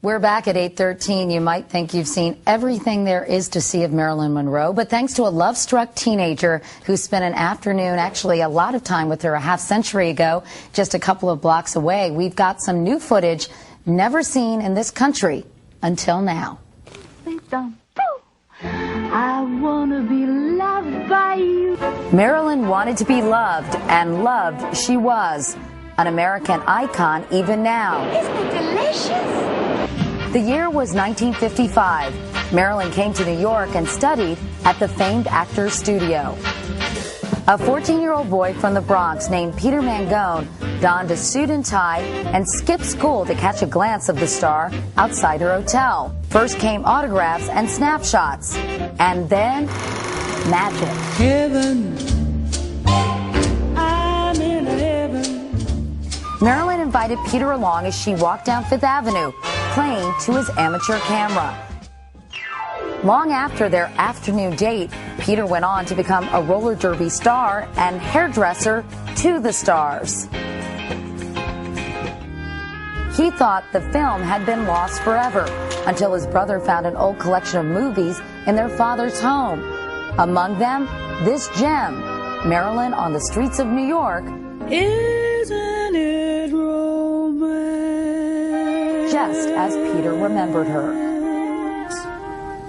We're back at 8:13. You might think you've seen everything there is to see of Marilyn Monroe, but thanks to a love-struck teenager who spent an afternoon, actually a lot of time with her a half-century ago, just a couple of blocks away, we've got some new footage never seen in this country until now. I wanna be loved by you. Marilyn wanted to be loved, and loved she was. An American icon even now. Isn't it delicious? The year was 1955. Marilyn came to New York and studied at the famed Actors Studio. A 14-year-old boy from the Bronx named Peter Mangone donned a suit and tie and skipped school to catch a glance of the star outside her hotel. First came autographs and snapshots, and then magic. Heaven, I'm in heaven. Marilyn invited Peter along as she walked down Fifth Avenue, playing to his amateur camera. Long after their afternoon date, Peter went on to become a roller derby star and hairdresser to the stars. He thought the film had been lost forever until his brother found an old collection of movies in their father's home. Among them, this gem, Marilyn on the Streets of New York. Isn't it romance? Just as Peter remembered her.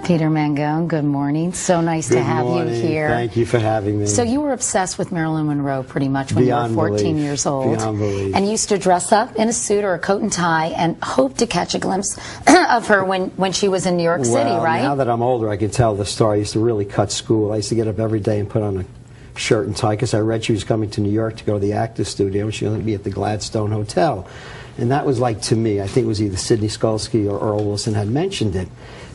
Peter Mangone, good morning. So nice to have you here. Thank you for having me. So you were obsessed with Marilyn Monroe pretty much when Beyond you were 14 belief. years old. Beyond belief. And you used to dress up in a suit or a coat and tie and hope to catch a glimpse of her when she was in New York City, right? Now that I'm older, I can tell the story. I used to really cut school. I used to get up every day and put on a shirt and tie because I read she was coming to New York to go to the Actors Studio and she was going to be at the Gladstone Hotel. And that was like, to me, I think it was either Sidney Skolsky or Earl Wilson had mentioned it.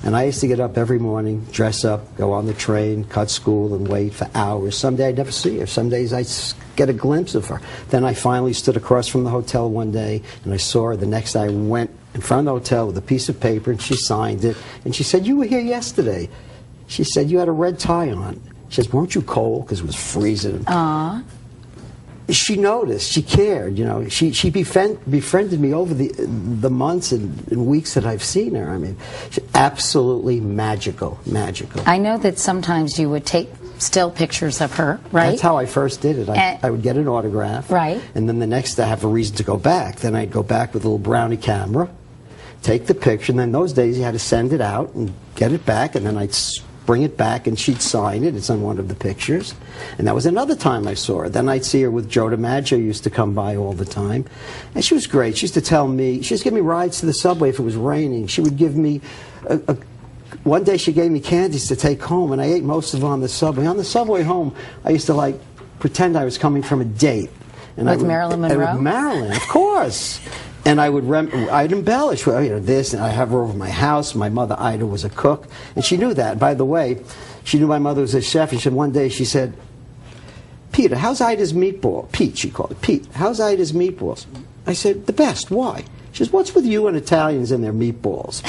And I used to get up every morning, dress up, go on the train, cut school, and wait for hours. Some day I'd never see her. Some days I'd get a glimpse of her. Then I finally stood across from the hotel one day, and I saw her. The next day I went in front of the hotel with a piece of paper, and she signed it. And she said, "You were here yesterday." She said, "You had a red tie on." She says, "Weren't you cold?" Because it was freezing. Aww. She noticed, she cared, you know. She befriended me over the months and weeks that I've seen her. I mean, absolutely magical. I know that sometimes you would take still pictures of her, right? That's how I first did it. I would get an autograph, right? And then the next day I have a reason to go back. Then I'd go back with a little brownie camera, take the picture, and then those days you had to send it out and get it back, and then I'd bring it back and she'd sign it. It's on one of the pictures. And that was another time I saw her. Then I'd see her with Joe DiMaggio, who used to come by all the time. And she was great. She used to tell me, she used to give me rides to the subway if it was raining. She would give me, one day she gave me candies to take home, and I ate most of them on the subway. On the subway home, I used to like pretend I was coming from a date. And with Marilyn Monroe? With Marilyn, of course. And I'd embellish, well, you know, this, and I have her over my house. My mother, Ida, was a cook, and she knew that. By the way, she knew my mother was a chef, and she said, one day, she said, "Peter, how's Ida's meatball?" Pete, she called it. "Pete, how's Ida's meatballs?" I said, "The best. Why?" She says, "What's with you and Italians and their meatballs?"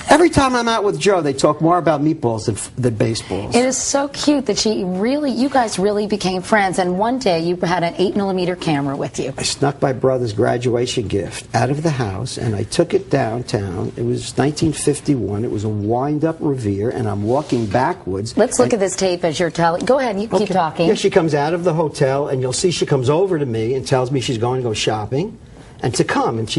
Every time I'm out with Joe, they talk more about meatballs than baseballs. It is so cute that you guys really became friends, and one day you had an 8mm camera with you. I snuck my brother's graduation gift out of the house, and I took it downtown. It was 1951. It was a wind-up Revere, and I'm walking backwards. Let's look at this tape as you're telling. Go ahead, you keep talking. Yeah, she comes out of the hotel, and you'll see she comes over to me and tells me she's going to go shopping and to come, and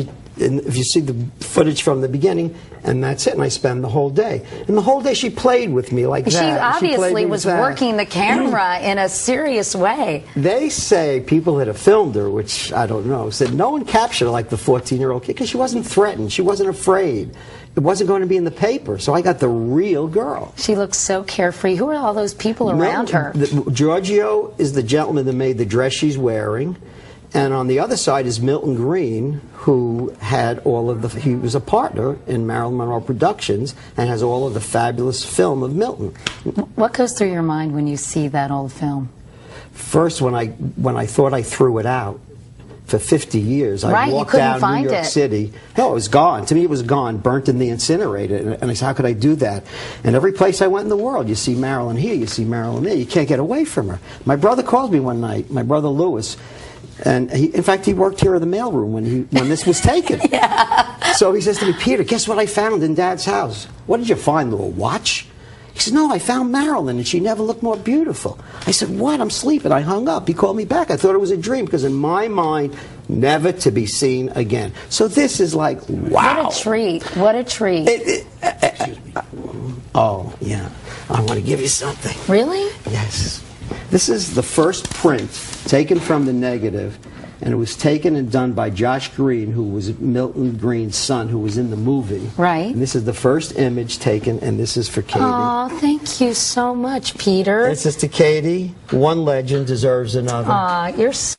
if you see the footage from the beginning, and that's it, and I spend the whole day. And the whole day she played with me like that. She obviously was working the camera in a serious way. They say, people that have filmed her, which I don't know, said no one captured her like the 14-year-old kid, because she wasn't threatened, she wasn't afraid. It wasn't going to be in the paper, so I got the real girl. She looks so carefree. Who are all those people around her? Giorgio is the gentleman that made the dress she's wearing. And on the other side is Milton Green, who had he was a partner in Marilyn Monroe Productions and has all of the fabulous film of Milton. What goes through your mind when you see that old film? First, when I thought I threw it out for 50 years, I walked down New York City. No, it was gone. To me, it was gone, burnt in the incinerator. And I said, how could I do that? And every place I went in the world, you see Marilyn here, you see Marilyn there. You can't get away from her. My brother called me one night, my brother Louis. And in fact, he worked here in the mailroom when this was taken. Yeah. So he says to me, Peter, guess what I found in Dad's house? What did you find, little watch? He said, no, I found Marilyn, and she never looked more beautiful. I said, what? I'm sleeping. I hung up. He called me back. I thought it was a dream, because in my mind, never to be seen again. So this is like, wow. What a treat. What a treat. Oh, yeah. I want to give you something. Really? Yes. This is the first print taken from the negative, and it was taken and done by Josh Green, who was Milton Green's son, who was in the movie. Right. And this is the first image taken, and this is for Katie. Oh, thank you so much, Peter. This is to Katie. One legend deserves another. Aw, you're sweet.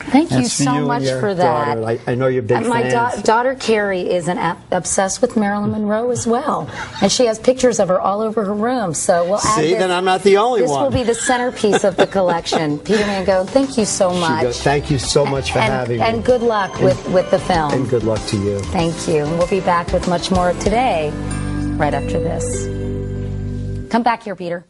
Thank you so much for that. Daughter. I know you're big My fans. daughter Carrie is obsessed with Marilyn Monroe as well, and she has pictures of her all over her room. So we'll add See, this. then I'm not the only one. This will be the centerpiece of the collection. Peter Mangone, thank you so much. Thank you so much for having me. And good luck with the film. And good luck to you. Thank you. And we'll be back with much more today, right after this. Come back here, Peter.